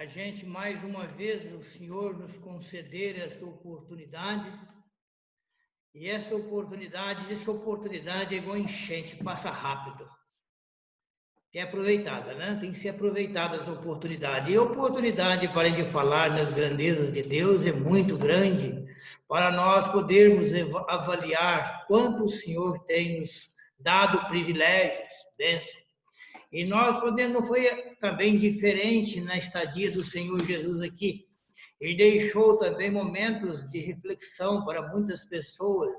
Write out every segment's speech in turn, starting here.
a gente, mais uma vez, o Senhor nos conceder essa oportunidade. E essa oportunidade, diz que a oportunidade é igual enchente, passa rápido. É aproveitada, né? Tem que ser aproveitada essa oportunidade. E a oportunidade para a gente falar nas grandezas de Deus é muito grande, para nós podermos avaliar quanto o Senhor tem nos dado privilégios, bênçãos. E nós podemos, não foi também diferente na estadia do Senhor Jesus aqui. Ele deixou também momentos de reflexão para muitas pessoas,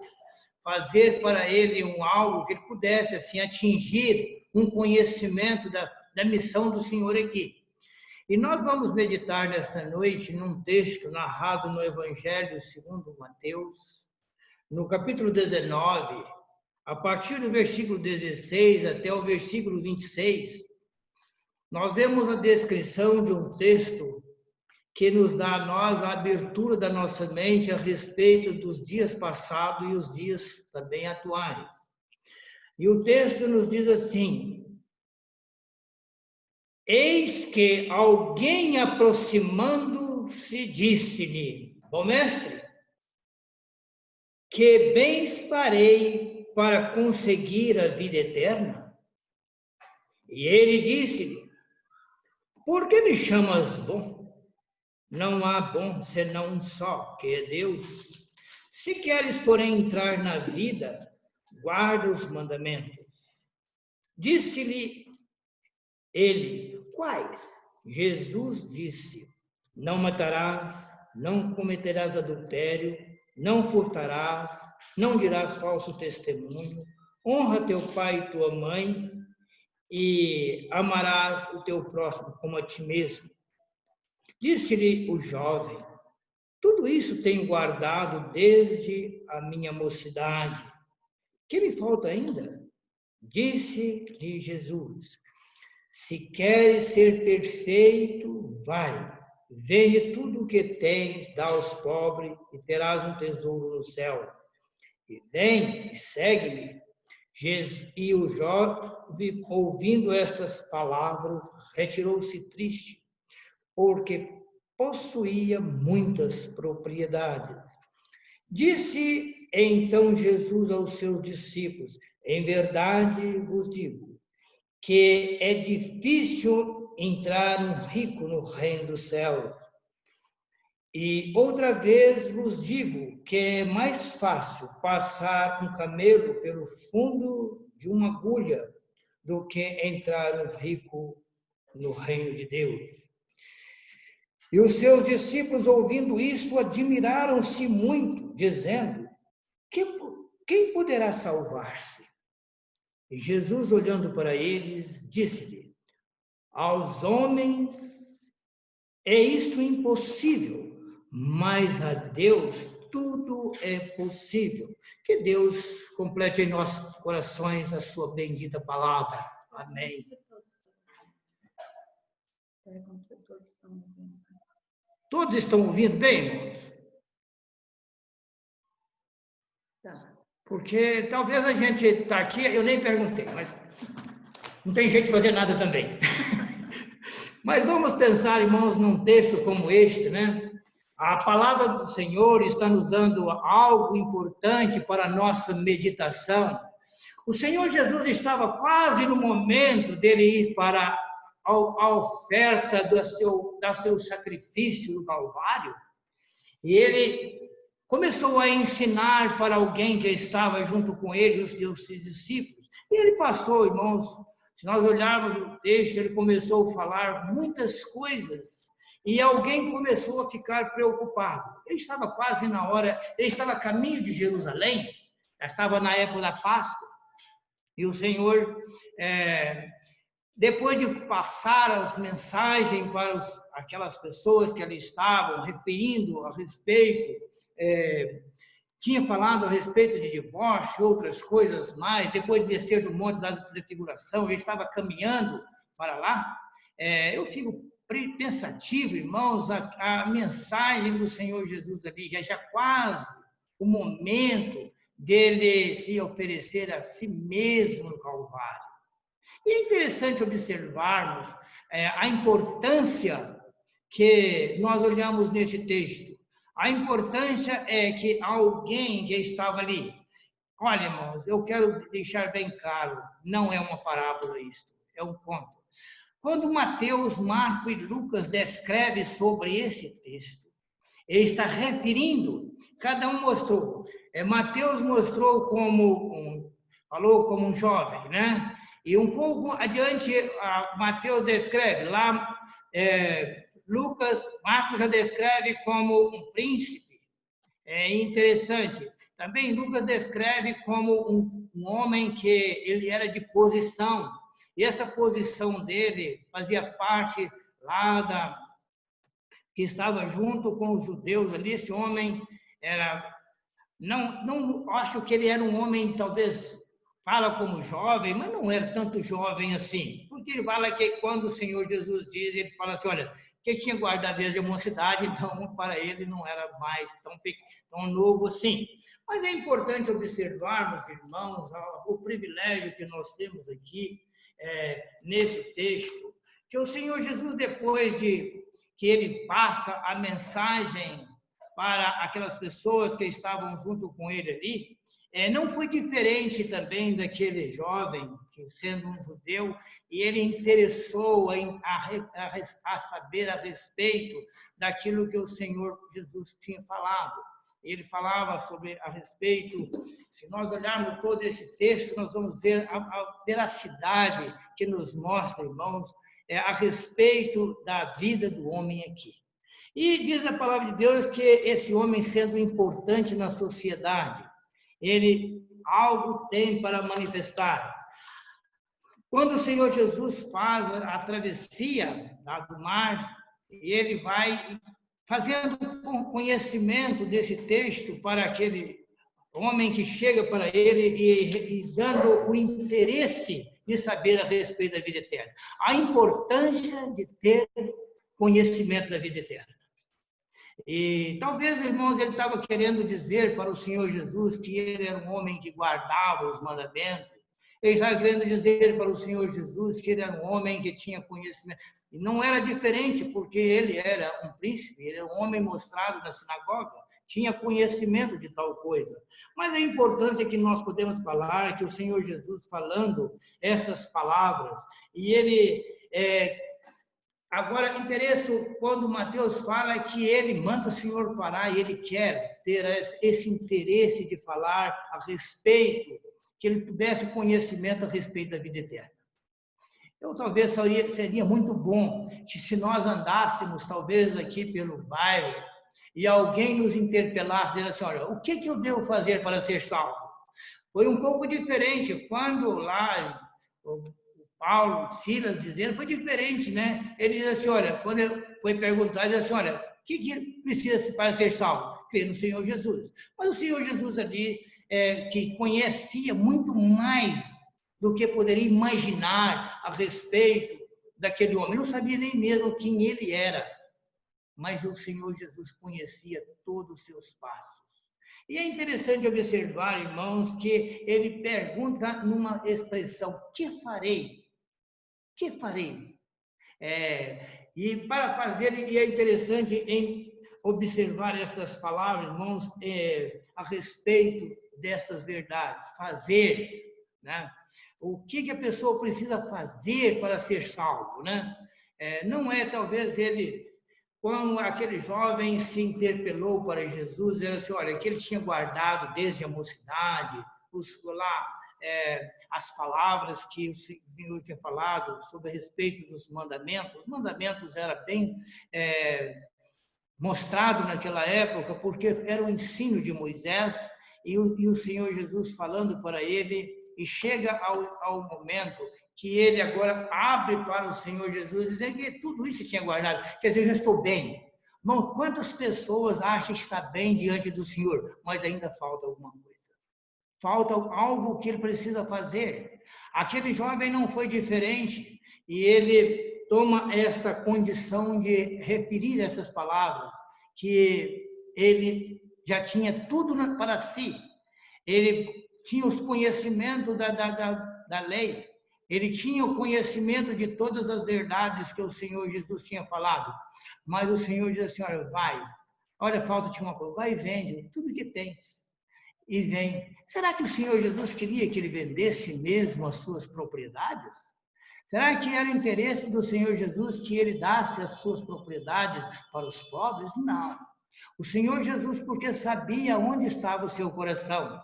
fazer para ele algo que ele pudesse assim atingir um conhecimento da missão do Senhor aqui. E nós vamos meditar nesta noite num texto narrado no Evangelho segundo Mateus, no capítulo 19, a partir do versículo 16 até o versículo 26, nós vemos a descrição de um texto que nos dá a nós a abertura da nossa mente a respeito dos dias passados e os dias também atuais. E o texto nos diz assim: eis que alguém aproximando-se disse-lhe: bom mestre, que bens farei para conseguir a vida eterna? E ele disse-lhe: por que me chamas bom? Não há bom senão um só, que é Deus. Se queres, porém, entrar na vida, guarda os mandamentos. Disse-lhe ele: quais? Jesus disse: não matarás, não cometerás adultério, não furtarás, não dirás falso testemunho, honra teu pai e tua mãe, e amarás o teu próximo como a ti mesmo. Disse-lhe o jovem: tudo isso tenho guardado desde a minha mocidade. Que me falta ainda? Disse-lhe Jesus: se queres ser perfeito, vai, vende tudo o que tens, dá aos pobres e terás um tesouro no céu. E vem e segue-me. E o jovem, ouvindo estas palavras, retirou-se triste, porque possuía muitas propriedades. Disse então Jesus aos seus discípulos: em verdade vos digo que é difícil entrar um rico no reino dos céus. E outra vez vos digo que é mais fácil passar um camelo pelo fundo de uma agulha do que entrar um rico no reino de Deus. E os seus discípulos, ouvindo isso, admiraram-se muito, dizendo: quem poderá salvar-se? E Jesus, olhando para eles, disse-lhe: aos homens é isto impossível, mas a Deus tudo é possível. Que Deus complete em nossos corações a sua bendita palavra. Amém. Todos estão ouvindo bem, irmãos? Tá. Porque talvez a gente está aqui, eu nem perguntei, mas não tem jeito de fazer nada também. Mas vamos pensar, irmãos, num texto como este, né? A palavra do Senhor está nos dando algo importante para a nossa meditação. O Senhor Jesus estava quase no momento dele ir para a oferta do seu sacrifício no Calvário. E ele começou a ensinar para alguém que estava junto com ele, os seus discípulos. E ele passou, irmãos, se nós olharmos o texto, ele começou a falar muitas coisas. E alguém começou a ficar preocupado. Ele estava quase na hora, ele estava a caminho de Jerusalém, já estava na época da Páscoa. E o Senhor, depois de passar as mensagens para aquelas pessoas que ali estavam, referindo a respeito, tinha falado a respeito de divórcio e outras coisas mais, depois de descer do monte da transfiguração, ele estava caminhando para lá. Eu fico pensativo, irmãos, a mensagem do Senhor Jesus ali, já quase o momento dele se oferecer a si mesmo no Calvário. E é interessante observarmos a importância que nós olhamos nesse texto? A importância é que alguém que estava ali. Olha, irmãos, eu quero deixar bem claro, não é uma parábola isto, é um conto. Quando Mateus, Marcos e Lucas descrevem sobre esse texto, ele está referindo, cada um mostrou. Mateus mostrou falou como um jovem, né? E um pouco adiante, Mateus descreve, lá Marcos já descreve como um príncipe. É interessante. Também Lucas descreve como um homem que ele era de posição. E essa posição dele fazia parte lá que estava junto com os judeus ali. Esse homem era... Não acho que ele era um homem, talvez, fala como jovem, mas não era tanto jovem assim. Porque ele fala que quando o Senhor Jesus diz, ele fala assim, olha, que tinha guardado desde a mocidade, então para ele não era mais tão novo assim. Mas é importante observarmos, irmãos, o privilégio que nós temos aqui nesse texto, que o Senhor Jesus, depois de que ele passa a mensagem para aquelas pessoas que estavam junto com ele ali, não foi diferente também daquele jovem, que sendo um judeu, e ele interessou a saber a respeito daquilo que o Senhor Jesus tinha falado. Ele falava a respeito, se nós olharmos todo esse texto, nós vamos ver a veracidade que nos mostra, irmãos, a respeito da vida do homem aqui. E diz a palavra de Deus que esse homem, sendo importante na sociedade, ele algo tem para manifestar. Quando o Senhor Jesus faz a travessia do mar, ele vai fazendo conhecimento desse texto para aquele homem que chega para ele e dando o interesse de saber a respeito da vida eterna. A importância de ter conhecimento da vida eterna. E talvez, irmãos, ele estava querendo dizer para o Senhor Jesus que ele era um homem que guardava os mandamentos. Ele estava querendo dizer para o Senhor Jesus que ele era um homem que tinha conhecimento. E não era diferente, porque ele era um príncipe, ele era um homem mostrado na sinagoga, tinha conhecimento de tal coisa. Mas a importância é que nós podemos falar, que o Senhor Jesus falando essas palavras, e ele... Agora, interesse quando Mateus fala que ele manda o Senhor parar e ele quer ter esse interesse de falar a respeito, que ele tivesse conhecimento a respeito da vida eterna. Talvez seria muito bom que se nós andássemos, talvez aqui pelo bairro, e alguém nos interpelasse, dizendo assim, olha, o que eu devo fazer para ser salvo? Foi um pouco diferente quando lá... Paulo, Silas dizendo, foi diferente, né? Ele diz assim, olha, quando foi perguntado, ele diz assim, olha, o que precisa para ser salvo? Crer no Senhor Jesus. Mas o Senhor Jesus ali, que conhecia muito mais do que poderia imaginar a respeito daquele homem, não sabia nem mesmo quem ele era, mas o Senhor Jesus conhecia todos os seus passos. E é interessante observar, irmãos, que ele pergunta numa expressão, que farei? Que farei? E para fazer, e é interessante em observar estas palavras, irmãos, a respeito destas verdades. Fazer, né? O que a pessoa precisa fazer para ser salvo, né? Não é, talvez, ele... Quando aquele jovem se interpelou para Jesus, ele disse, olha, que ele tinha guardado desde a mocidade, as palavras que o Senhor tinha falado sobre a respeito dos mandamentos. Os mandamentos eram bem mostrados naquela época, porque era o ensino de Moisés, e o Senhor Jesus falando para ele, e chega ao momento que ele agora abre para o Senhor Jesus, dizendo que tudo isso tinha guardado. Quer dizer, eu estou bem. Irmão, quantas pessoas acham que está bem diante do Senhor, mas ainda falta alguma coisa? Falta algo que ele precisa fazer. Aquele jovem não foi diferente, e ele toma esta condição de referir essas palavras, que ele já tinha tudo para si. Ele tinha os conhecimentos da lei, Ele tinha o conhecimento de todas as verdades que o Senhor Jesus tinha falado. Mas o Senhor disse assim, olha, vai. Olha, falta-te uma coisa. Vai e vende tudo que tens. E vem. Será que o Senhor Jesus queria que ele vendesse mesmo as suas propriedades? Será que era interesse do Senhor Jesus que ele desse as suas propriedades para os pobres? Não. O Senhor Jesus, porque sabia onde estava o seu coração.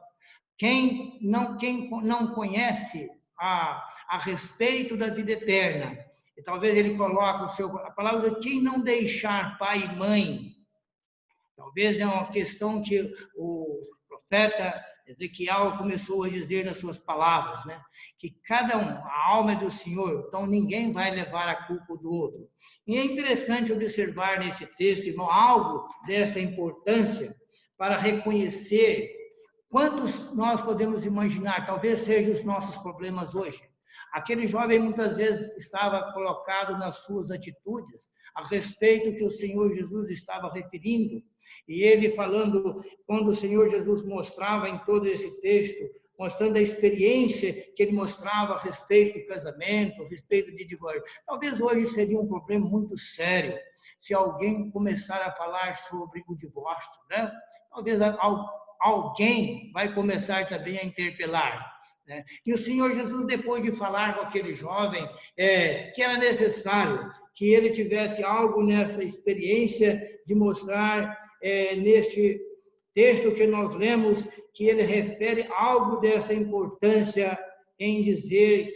Quem não conhece a respeito da vida eterna, e talvez ele coloque a palavra quem não deixar pai e mãe, talvez é uma questão que o profeta Ezequiel começou a dizer nas suas palavras, né? Que cada um, a alma é do Senhor, então ninguém vai levar a culpa do outro. E é interessante observar nesse texto, irmão, algo desta importância para reconhecer quantos nós podemos imaginar, talvez sejam os nossos problemas hoje. Aquele jovem muitas vezes estava colocado nas suas atitudes a respeito que o Senhor Jesus estava referindo. E ele falando, quando o Senhor Jesus mostrava em todo esse texto, mostrando a experiência que ele mostrava a respeito do casamento, a respeito de divórcio. Talvez hoje seria um problema muito sério se alguém começar a falar sobre o divórcio, né? Talvez alguém vai começar também a interpelar. Né? E o Senhor Jesus, depois de falar com aquele jovem, que era necessário que ele tivesse algo nessa experiência de mostrar neste texto que nós lemos, que ele refere algo dessa importância em dizer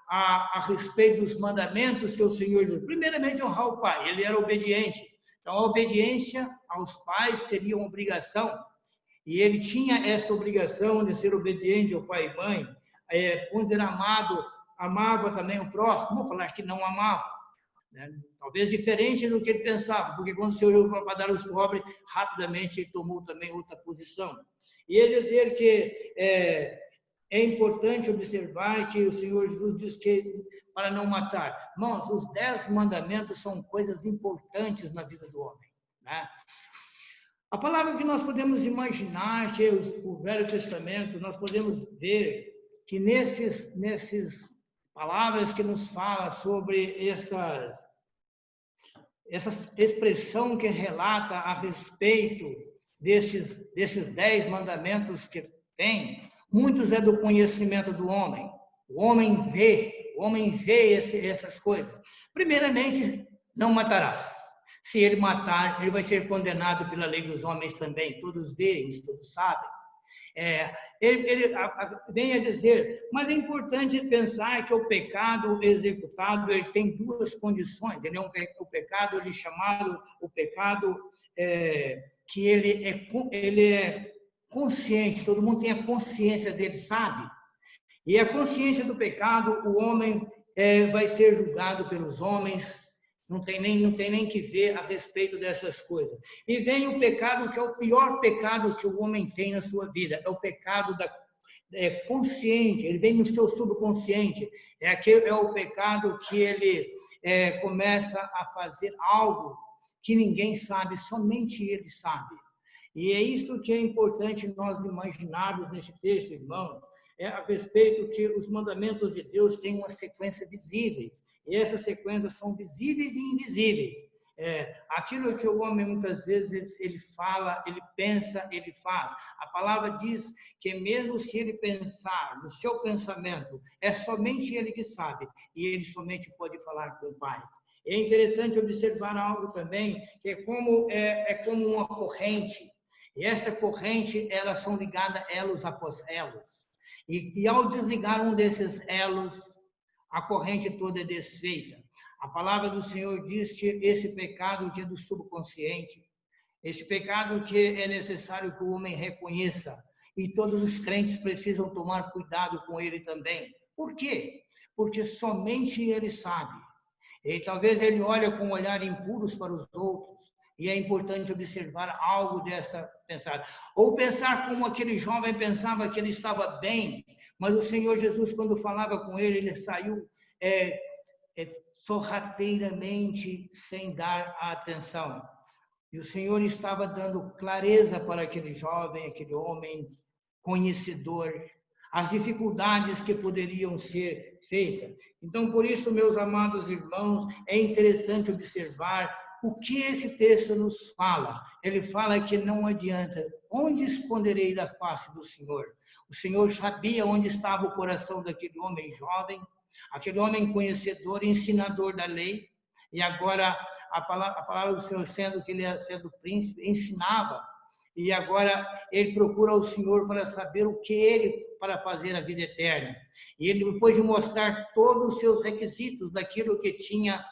a respeito dos mandamentos que o Senhor Jesus. Primeiramente, honrar o pai, ele era obediente. Então, a obediência aos pais seria uma obrigação. E ele tinha esta obrigação de ser obediente ao pai e mãe, quando era amado, amava também o próximo, vou falar que não amava, né? Talvez diferente do que ele pensava, porque quando o Senhor falou para dar aos pobres, rapidamente ele tomou também outra posição. E ele dizer que é importante observar que o Senhor Jesus diz que para não matar. Irmãos, os 10 mandamentos são coisas importantes na vida do homem, né? A palavra que nós podemos imaginar, que é o Velho Testamento, nós podemos ver que nesses palavras que nos fala sobre essa expressão que relata a respeito desses 10 mandamentos que tem, muitos é do conhecimento do homem. O homem vê essas coisas. Primeiramente, não matarás. Se ele matar, ele vai ser condenado pela lei dos homens também. Todos veem, todos sabem. Ele vem a dizer, mas é importante pensar que o pecado executado ele tem 2 condições. Ele é o pecado ele é chamado o pecado que ele é consciente. Todo mundo tem a consciência dele, sabe? E a consciência do pecado, o homem vai ser julgado pelos homens. Não tem nem que ver a respeito dessas coisas. E vem o pecado, que é o pior pecado que o homem tem na sua vida. É o pecado consciente, ele vem no seu subconsciente. É o pecado que ele começa a fazer algo que ninguém sabe, somente ele sabe. E é isso que é importante nós imaginarmos nesse texto, irmão, a respeito que os mandamentos de Deus têm uma sequência visíveis. E essas sequências são visíveis e invisíveis. Aquilo que o homem muitas vezes ele fala, ele pensa, ele faz. A palavra diz que mesmo se ele pensar no seu pensamento, é somente ele que sabe. E ele somente pode falar com o Pai. É interessante observar algo também, que é como uma corrente. E essa corrente, elas são ligadas elos após elos. E ao desligar um desses elos, a corrente toda é desfeita. A palavra do Senhor diz que esse pecado que é do subconsciente, esse pecado que é necessário que o homem reconheça, e todos os crentes precisam tomar cuidado com ele também. Por quê? Porque somente ele sabe. E talvez ele olhe com um olhar impuros para os outros, e é importante observar algo desta pensada. Ou pensar como aquele jovem pensava que ele estava bem, mas o Senhor Jesus, quando falava com ele, ele saiu sorrateiramente, sem dar atenção. E o Senhor estava dando clareza para aquele jovem, aquele homem conhecedor, as dificuldades que poderiam ser feitas. Então, por isso, meus amados irmãos, é interessante observar o que esse texto nos fala. Ele fala que não adianta. Onde esconderei da face do Senhor? O Senhor sabia onde estava o coração daquele homem jovem, aquele homem conhecedor, ensinador da lei, e agora a palavra do Senhor, sendo que ele era sendo príncipe, ensinava, e agora ele procura o Senhor para saber o que ele para fazer a vida eterna. E ele, depois de mostrar todos os seus requisitos daquilo que tinha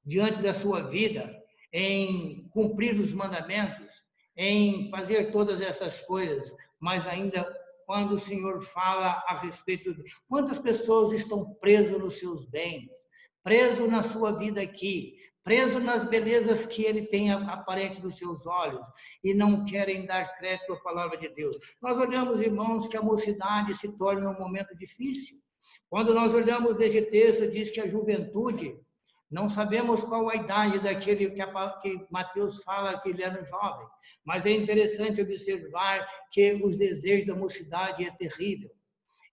diante da sua vida, em cumprir os mandamentos, em fazer todas essas coisas, mas ainda quando o Senhor fala a respeito de quantas pessoas estão presas nos seus bens, preso na sua vida aqui, preso nas belezas que ele tem aparente dos seus olhos e não querem dar crédito à palavra de Deus. Nós olhamos, irmãos, que a mocidade se torna um momento difícil. Quando nós olhamos deste texto, diz que a juventude, não sabemos qual a idade daquele que Mateus fala que ele era um jovem, mas é interessante observar que os desejos da mocidade é terrível.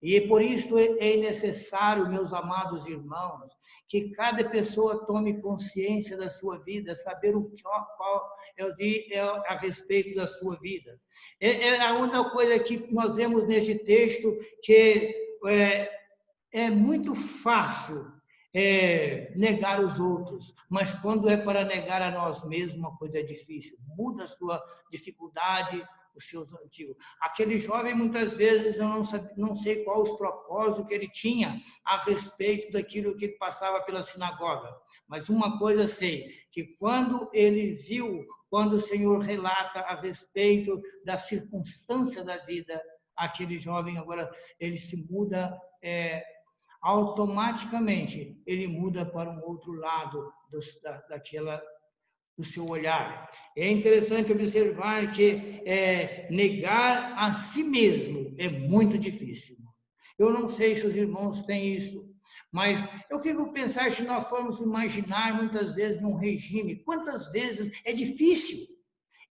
E por isso é necessário, meus amados irmãos, que cada pessoa tome consciência da sua vida, saber qual é a respeito da sua vida. É a única coisa que nós vemos neste texto que é muito fácil negar os outros, mas quando é para negar a nós mesmos, uma coisa é difícil. Muda a sua dificuldade, os seus antigos. Aquele jovem, muitas vezes, eu não sei qual os propósitos que ele tinha a respeito daquilo que ele passava pela sinagoga, mas uma coisa sei, que quando ele viu, quando o Senhor relata a respeito da circunstância da vida, aquele jovem agora, ele se muda automaticamente, ele muda para um outro lado do seu olhar. É interessante observar que negar a si mesmo é muito difícil. Eu não sei se os irmãos têm isso, mas eu fico pensando, se nós formos imaginar muitas vezes num regime, quantas vezes é difícil.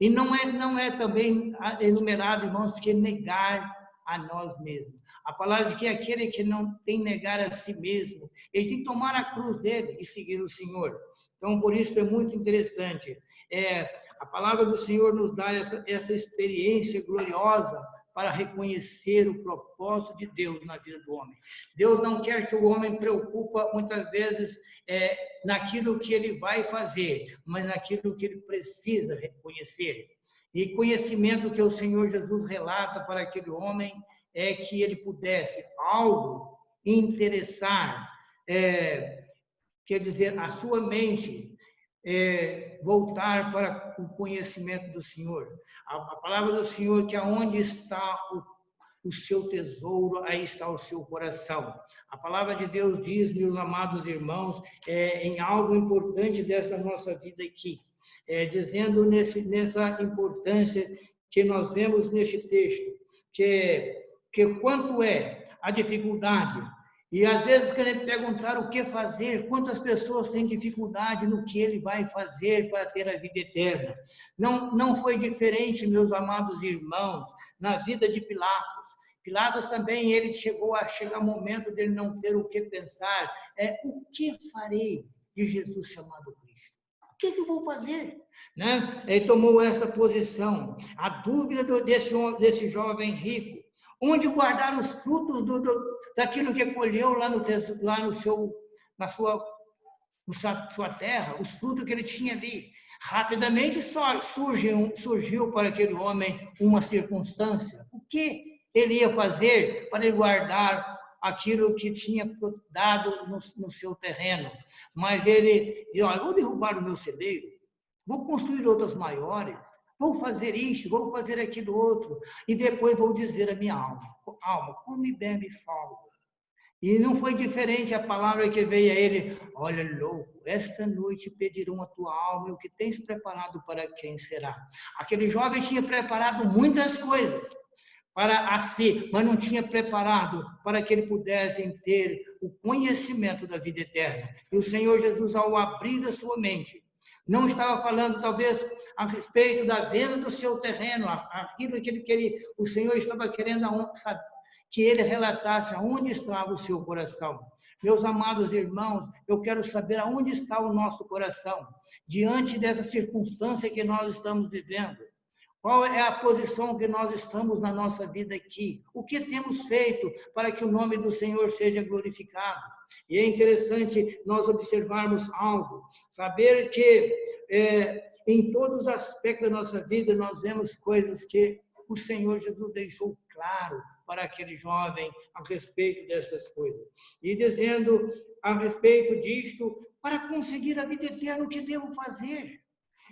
E não é também enumerado, irmãos, que negar a nós mesmos. A palavra de que aquele que não tem negar a si mesmo, ele tem que tomar a cruz dele e seguir o Senhor. Então, por isso é muito interessante. A palavra do Senhor nos dá essa experiência gloriosa para reconhecer o propósito de Deus na vida do homem. Deus não quer que o homem preocupa, muitas vezes, naquilo que ele vai fazer, mas naquilo que ele precisa reconhecer. E conhecimento que o Senhor Jesus relata para aquele homem é que ele pudesse algo interessar, quer dizer, a sua mente voltar para o conhecimento do Senhor. A palavra do Senhor que aonde está o seu tesouro, aí está o seu coração. A palavra de Deus diz, meus amados irmãos, em algo importante dessa nossa vida aqui, dizendo nessa importância que nós vemos neste texto, que quanto é a dificuldade, e às vezes querendo perguntar o que fazer, quantas pessoas têm dificuldade no que ele vai fazer para ter a vida eterna. Não foi diferente, meus amados irmãos, na vida de Pilatos. Pilatos também, ele chegou a chegar o momento dele não ter o que pensar. O que farei de Jesus chamado Cristo? O que eu vou fazer? Né? Ele tomou essa posição. A dúvida desse jovem rico, onde guardar os frutos daquilo que colheu na sua terra, os frutos que ele tinha ali. Rapidamente surgiu para aquele homem uma circunstância. O que ele ia fazer para guardar aquilo que tinha dado no seu terreno? Mas ele disse, vou derrubar o meu celeiro, vou construir outras maiores, vou fazer isso, vou fazer aquilo outro, e depois vou dizer à minha alma, come, bebe e folga. E não foi diferente a palavra que veio a ele, olha, louco, esta noite pedirão a tua alma, e o que tens preparado para quem será? Aquele jovem tinha preparado muitas coisas para si, mas não tinha preparado para que ele pudesse ter o conhecimento da vida eterna. E o Senhor Jesus, ao abrir a sua mente, Não estava falando, talvez, a respeito da venda do seu terreno, aquilo que o Senhor estava querendo, sabe, que ele relatasse aonde estava o seu coração. Meus amados irmãos, eu quero saber aonde está o nosso coração, diante dessa circunstância que nós estamos vivendo. Qual é a posição que nós estamos na nossa vida aqui? O que temos feito para que o nome do Senhor seja glorificado? E é interessante nós observarmos algo, saber que em todos os aspectos da nossa vida nós vemos coisas que o Senhor Jesus deixou claro para aquele jovem a respeito dessas coisas. E dizendo a respeito disto, para conseguir a vida eterna, o que devo fazer?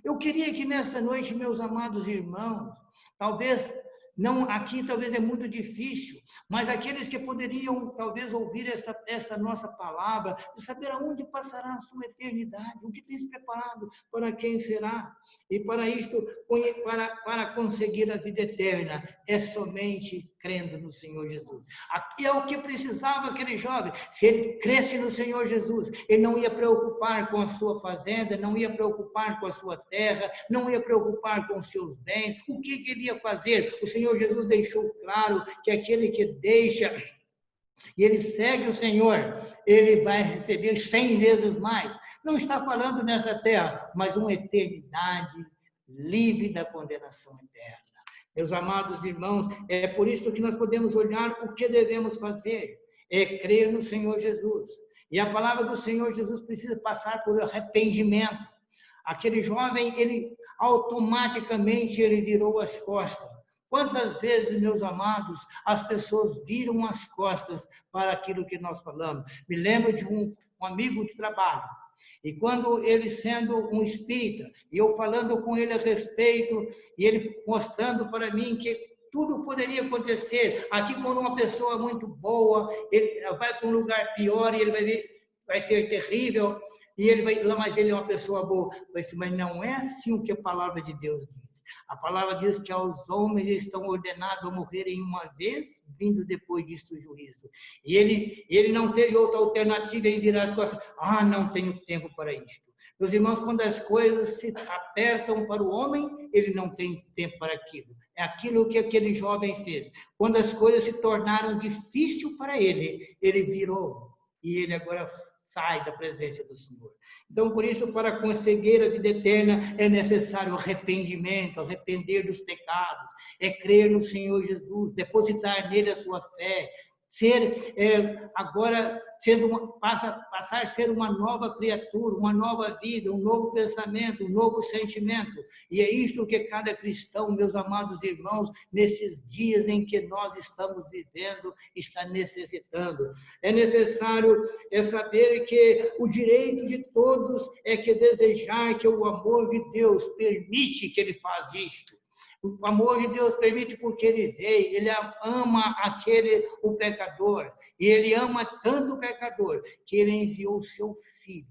Eu queria que nesta noite, meus amados irmãos, talvez não aqui, talvez é muito difícil, mas aqueles que poderiam talvez ouvir esta nossa palavra, de saber aonde passará a sua eternidade, o que tens preparado, para quem será. E para isto, para conseguir a vida eterna, é somente crendo no Senhor Jesus. Aqui é o que precisava aquele jovem. Se ele cresce no Senhor Jesus, ele não ia preocupar com a sua fazenda, não ia preocupar com a sua terra, não ia preocupar com os seus bens. O que ele ia fazer? O Senhor Jesus deixou claro que aquele que deixa e ele segue o Senhor, ele vai receber 100 vezes mais. Não está falando nessa terra, mas uma eternidade livre da condenação eterna. Meus amados irmãos, é por isso que nós podemos olhar o que devemos fazer, é crer no Senhor Jesus. E a palavra do Senhor Jesus precisa passar por arrependimento. Aquele jovem, ele automaticamente ele virou as costas. Quantas vezes, meus amados, as pessoas viram as costas para aquilo que nós falamos? Me lembro de um amigo de trabalho. E quando ele sendo um espírita, e eu falando com ele a respeito, e ele mostrando para mim que tudo poderia acontecer. Aqui, quando uma pessoa muito boa, ele vai para um lugar pior e ele vai ser terrível, e ele vai lá, mas ele é uma pessoa boa. Mas não é assim o que a palavra de Deus diz. A palavra diz que aos homens estão ordenados a morrerem uma vez, vindo depois disso o juízo. E ele não teve outra alternativa em virar as costas. Não tenho tempo para isto. Meus irmãos, quando as coisas se apertam para o homem, ele não tem tempo para aquilo. É aquilo que aquele jovem fez. Quando as coisas se tornaram difíceis para ele, ele virou. E ele agora sai da presença do Senhor. Então, por isso, para conseguir a vida eterna, é necessário arrependimento, arrepender dos pecados, é crer no Senhor Jesus, depositar nele a sua fé, agora passar a ser uma nova criatura, uma nova vida, um novo pensamento, um novo sentimento. E é isto que cada cristão, meus amados irmãos, nesses dias em que nós estamos vivendo, está necessitando. É necessário saber que o direito de todos é que desejar que o amor de Deus permite que ele faça isto. O amor de Deus permite porque ele veio, ele ama o pecador, e ele ama tanto o pecador, que ele enviou o seu Filho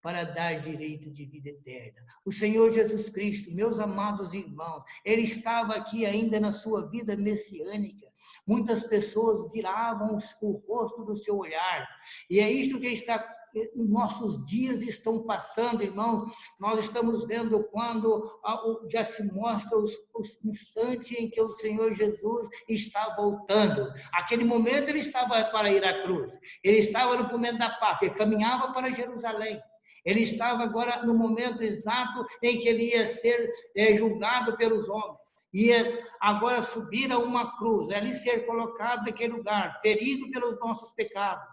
para dar direito de vida eterna. O Senhor Jesus Cristo, meus amados irmãos, ele estava aqui ainda na sua vida messiânica. Muitas pessoas viravam o rosto do seu olhar, e é isto que nossos dias estão passando, irmão. Nós estamos vendo quando já se mostra os instantes em que o Senhor Jesus está voltando. Aquele momento ele estava para ir à cruz, ele estava no momento da Páscoa, ele caminhava para Jerusalém. Ele estava agora no momento exato em que ele ia ser julgado pelos homens. Ia agora subir a uma cruz, ali ser colocado naquele lugar, ferido pelos nossos pecados.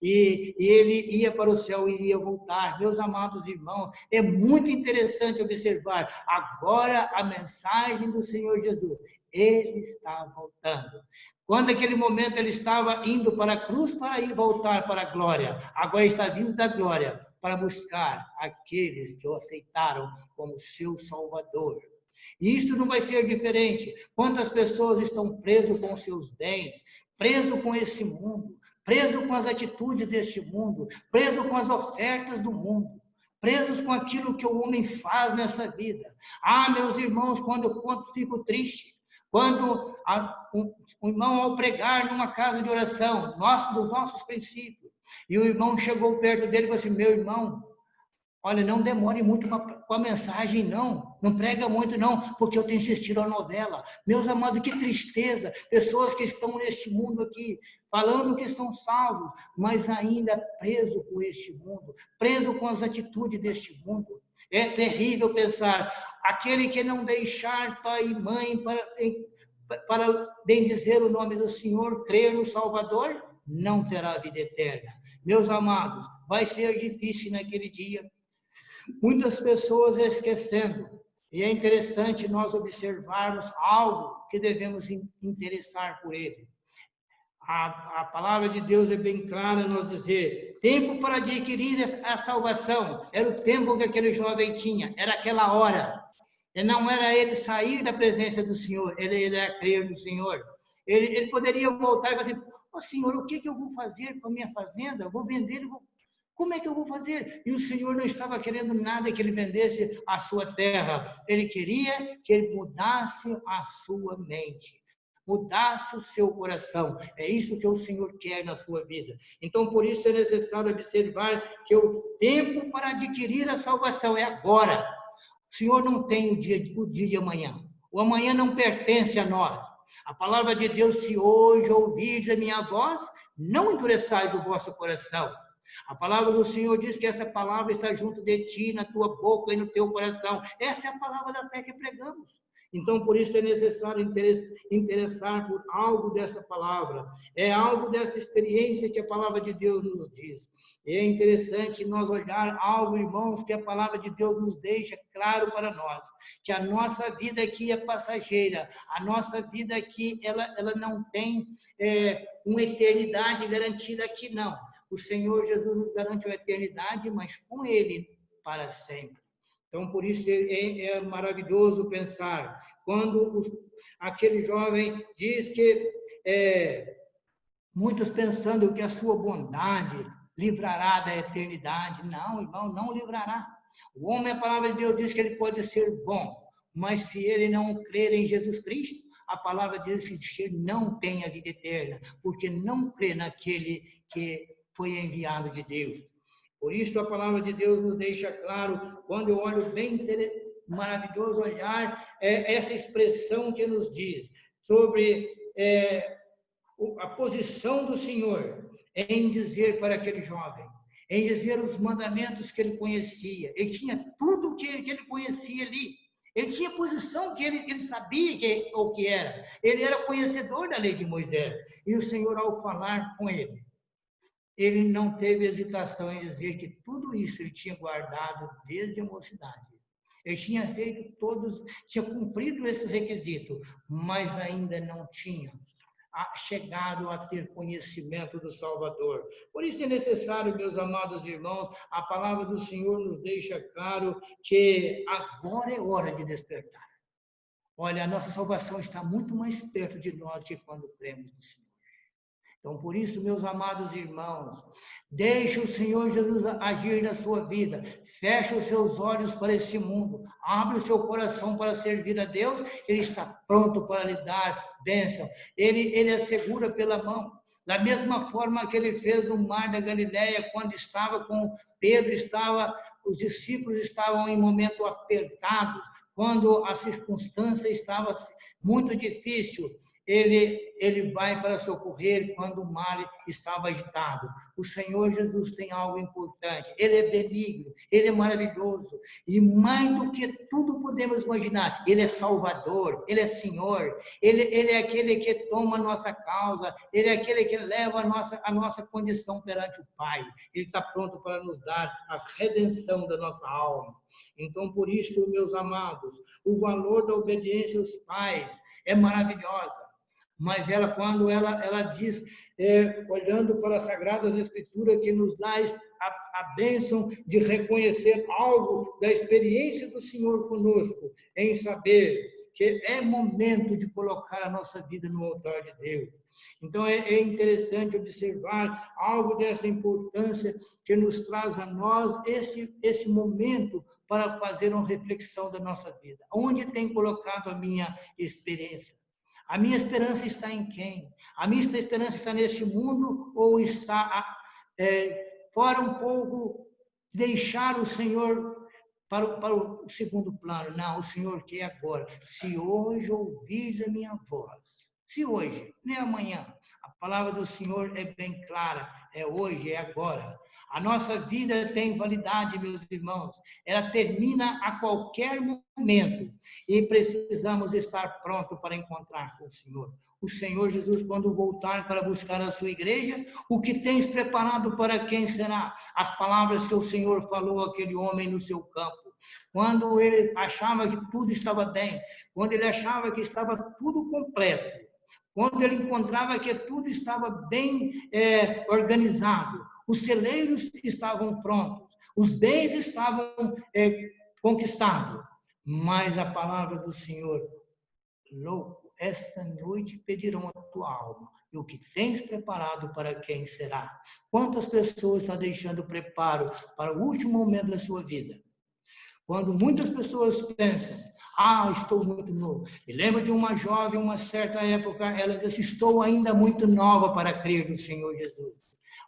E ele ia para o céu e iria voltar. Meus amados irmãos, é muito interessante observar agora a mensagem do Senhor Jesus. Ele está voltando. Quando naquele momento ele estava indo para a cruz para ir voltar para a glória, agora está vindo da glória para buscar aqueles que o aceitaram como seu Salvador. E isso não vai ser diferente. Quantas pessoas estão presas com seus bens, presas com esse mundo, preso com as atitudes deste mundo, preso com as ofertas do mundo, presos com aquilo que o homem faz nessa vida. Meus irmãos, quando eu fico triste, quando o irmão, ao pregar numa casa de oração, dos nossos princípios, e o irmão chegou perto dele e falou assim: meu irmão, Olha, não demore muito com a mensagem, não. Não prega muito, não, porque eu tenho assistido a novela. Meus amados, que tristeza. Pessoas que estão neste mundo aqui, falando que são salvos, mas ainda preso com este mundo, preso com as atitudes deste mundo. É terrível pensar, aquele que não deixar pai e mãe para bendizer o nome do Senhor, crer no Salvador, não terá vida eterna. Meus amados, vai ser difícil naquele dia. Muitas pessoas esquecendo, e é interessante nós observarmos algo que devemos interessar por ele. A palavra de Deus é bem clara nos dizer, tempo para adquirir a salvação, era o tempo que aquele jovem tinha, era aquela hora. E não era ele sair da presença do Senhor, ele era crer no Senhor. Ele poderia voltar e dizer, ó Senhor, o que eu vou fazer com a minha fazenda? Eu vou vender, como é que eu vou fazer? E o Senhor não estava querendo nada que ele vendesse a sua terra. Ele queria que ele mudasse a sua mente, mudasse o seu coração. É isso que o Senhor quer na sua vida. Então, por isso é necessário observar que o tempo para adquirir a salvação é agora. O Senhor não tem o dia de amanhã. O amanhã não pertence a nós. A palavra de Deus, se hoje ouvirdes a minha voz, não endureçais o vosso coração. A palavra do Senhor diz que essa palavra está junto de ti, na tua boca e no teu coração. Essa é a palavra da fé que pregamos. Então, por isso é necessário interessar por algo dessa palavra. É algo dessa experiência que a palavra de Deus nos diz. E é interessante nós olhar algo, irmãos, que a palavra de Deus nos deixa claro para nós. Que a nossa vida aqui é passageira. A nossa vida aqui, ela não tem uma eternidade garantida aqui, não. O Senhor Jesus nos garante uma eternidade, mas com Ele para sempre. Então, por isso é maravilhoso pensar, quando aquele jovem diz que, muitos pensando que a sua bondade livrará da eternidade. Não, irmão, não livrará. O homem, a palavra de Deus diz que ele pode ser bom, mas se ele não crer em Jesus Cristo, a palavra de Deus diz que ele não tem a vida eterna, porque não crê naquele que foi enviado de Deus. Por isso a palavra de Deus nos deixa claro, quando eu olho bem maravilhoso olhar, essa expressão que nos diz sobre a posição do Senhor em dizer para aquele jovem, em dizer os mandamentos que ele conhecia. Ele tinha tudo que ele conhecia ali. Ele tinha posição que ele sabia o que era. Ele era conhecedor da lei de Moisés. E o Senhor, ao falar com ele não teve hesitação em dizer que tudo isso ele tinha guardado desde a mocidade. Ele tinha feito tinha cumprido esse requisito, mas ainda não tinha chegado a ter conhecimento do Salvador. Por isso é necessário, meus amados irmãos, a palavra do Senhor nos deixa claro que agora é hora de despertar. Olha, a nossa salvação está muito mais perto de nós que quando cremos no Senhor. Então, por isso, meus amados irmãos, deixe o Senhor Jesus agir na sua vida, feche os seus olhos para esse mundo, abre o seu coração para servir a Deus, Ele está pronto para lhe dar bênção, Ele assegura pela mão. Da mesma forma que Ele fez no mar da Galileia, quando estava com Pedro, os discípulos estavam em momento apertados, quando a circunstância estava muito difícil, ele vai para socorrer quando o mar estava agitado. O Senhor Jesus tem algo importante. Ele é benigno, Ele é maravilhoso. E mais do que tudo podemos imaginar, Ele é Salvador, Ele é Senhor. Ele é aquele que toma a nossa causa. Ele é aquele que leva a nossa condição perante o Pai. Ele está pronto para nos dar a redenção da nossa alma. Então, por isso, meus amados, o valor da obediência aos pais é maravilhosa. Mas quando ela diz, olhando para as Sagradas Escrituras, que nos dá a bênção de reconhecer algo da experiência do Senhor conosco, em saber que é momento de colocar a nossa vida no altar de Deus. Então, é interessante observar algo dessa importância que nos traz a nós esse momento para fazer uma reflexão da nossa vida. Onde tem colocado a minha experiência? A minha esperança está em quem? A minha esperança está neste mundo ou está fora um pouco deixar o Senhor para o segundo plano. Não, o Senhor quer agora. Se hoje ouvires a minha voz, se hoje, nem amanhã, a palavra do Senhor é bem clara, é hoje, é agora. A nossa vida tem validade, meus irmãos. Ela termina a qualquer momento e precisamos estar prontos para encontrar com o Senhor. O Senhor Jesus, quando voltar para buscar a sua igreja, o que tens preparado para quem será? As palavras que o Senhor falou àquele homem no seu campo. Quando ele achava que tudo estava bem, quando ele achava que estava tudo completo, quando ele encontrava que tudo estava bem organizado, os celeiros estavam prontos, os bens estavam conquistados, mas a palavra do Senhor, louco, esta noite pedirão a tua alma, e o que tens preparado para quem será? Quantas pessoas estão deixando preparo para o último momento da sua vida? Quando muitas pessoas pensam, estou muito novo. Me lembro de uma jovem, uma certa época, ela disse, estou ainda muito nova para crer no Senhor Jesus.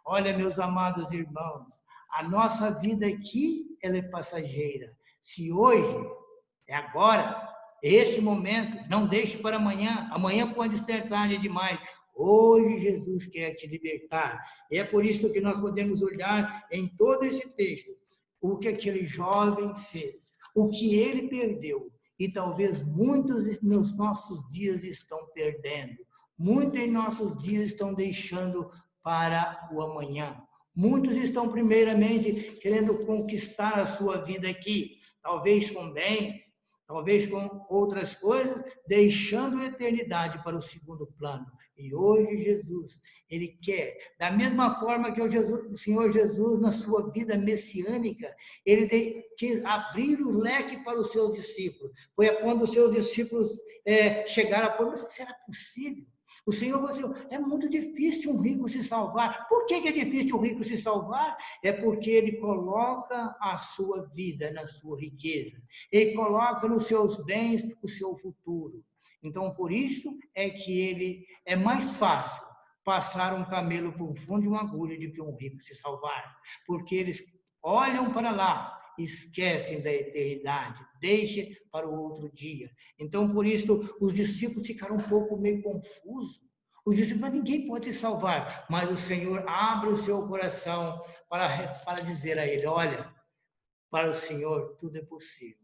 Olha, meus amados irmãos, a nossa vida aqui, ela é passageira. Se hoje, é agora, esse momento, não deixe para amanhã. Amanhã pode ser tarde demais. Hoje Jesus quer te libertar. E é por isso que nós podemos olhar em todo esse texto o que aquele jovem fez, o que ele perdeu. E talvez muitos nos nossos dias estão perdendo. Muitos em nossos dias estão deixando para o amanhã. Muitos estão primeiramente querendo conquistar a sua vida aqui, talvez com bens, talvez com outras coisas, deixando a eternidade para o segundo plano. E hoje Jesus, ele quer, da mesma forma que o Senhor Jesus, na sua vida messiânica, ele quis abrir o leque para os seus discípulos. Foi quando os seus discípulos chegaram a perguntar, será possível? O Senhor falou assim, é muito difícil um rico se salvar. Por que é difícil um rico se salvar? É porque ele coloca a sua vida na sua riqueza. Ele coloca nos seus bens o seu futuro. Então, por isso é que ele é mais fácil passar um camelo por um fundo de uma agulha do que um rico se salvar. Porque eles olham para lá, esquecem da eternidade, deixem para o outro dia. Então, por isso, os discípulos ficaram um pouco meio confusos. Os discípulos, mas ninguém pode se salvar. Mas o Senhor abre o seu coração para dizer a ele, olha, para o Senhor tudo é possível.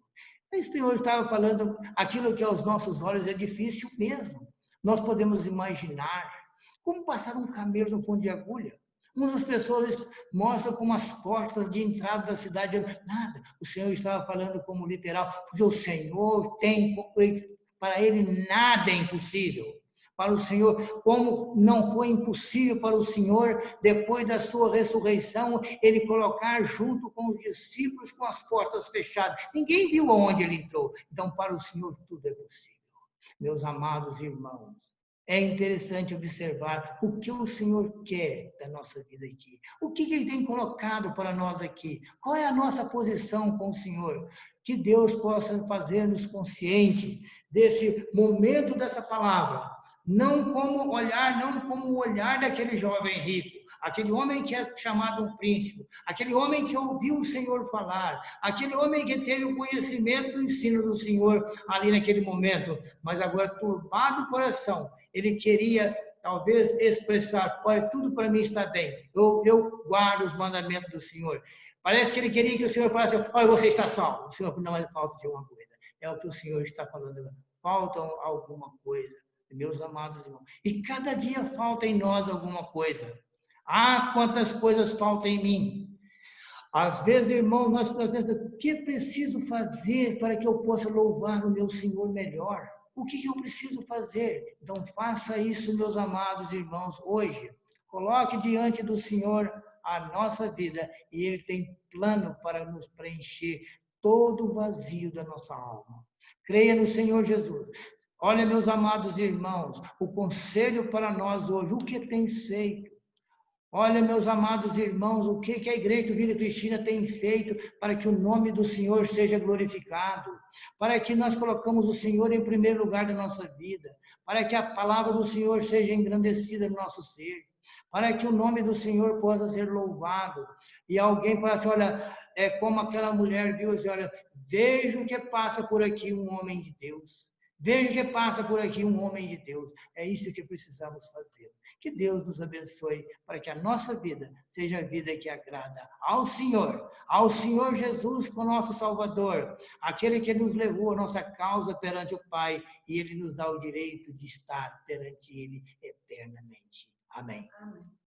O Senhor estava falando, aquilo que aos nossos olhos é difícil mesmo. Nós podemos imaginar como passar um camelo no fundo de agulha. Muitas pessoas mostram como as portas de entrada da cidade. Nada, o Senhor estava falando como literal, porque o Senhor tem, para ele nada é impossível. Para o Senhor, como não foi impossível para o Senhor, depois da sua ressurreição, ele colocar junto com os discípulos com as portas fechadas. Ninguém viu aonde ele entrou. Então, para o Senhor, tudo é possível. Meus amados irmãos, é interessante observar o que o Senhor quer da nossa vida aqui. O que Ele tem colocado para nós aqui? Qual é a nossa posição com o Senhor? Que Deus possa fazer-nos consciente desse momento dessa palavra. Não como o olhar daquele jovem rico, aquele homem que é chamado um príncipe, aquele homem que ouviu o Senhor falar, aquele homem que teve o conhecimento do ensino do Senhor ali naquele momento, mas agora turbado o coração, ele queria talvez expressar, olha, tudo para mim está bem, eu guardo os mandamentos do Senhor. Parece que ele queria que o Senhor falasse, olha, você está salvo. O Senhor não é falta de uma coisa, é o que o Senhor está falando agora, falta alguma coisa. Meus amados irmãos, e cada dia falta em nós alguma coisa. Quantas coisas faltam em mim. Às vezes, irmãos, nós pensamos, o que preciso fazer para que eu possa louvar o meu Senhor melhor? O que eu preciso fazer? Então, faça isso, meus amados irmãos, hoje. Coloque diante do Senhor a nossa vida e Ele tem plano para nos preencher todo o vazio da nossa alma. Creia no Senhor Jesus. Olha, meus amados irmãos, o conselho para nós hoje, o que tem feito? Olha, meus amados irmãos, o que a Igreja do Vida Cristina tem feito para que o nome do Senhor seja glorificado, para que nós colocamos o Senhor em primeiro lugar da nossa vida, para que a palavra do Senhor seja engrandecida no nosso ser, para que o nome do Senhor possa ser louvado. E alguém fala assim, olha, é como aquela mulher viu assim, olha, vejo que passa por aqui um homem de Deus. Vejo que passa por aqui um homem de Deus. É isso que precisamos fazer. Que Deus nos abençoe para que a nossa vida seja a vida que agrada ao Senhor Jesus, com o nosso Salvador, aquele que nos levou a nossa causa perante o Pai, e Ele nos dá o direito de estar perante Ele eternamente. Amém. Amém.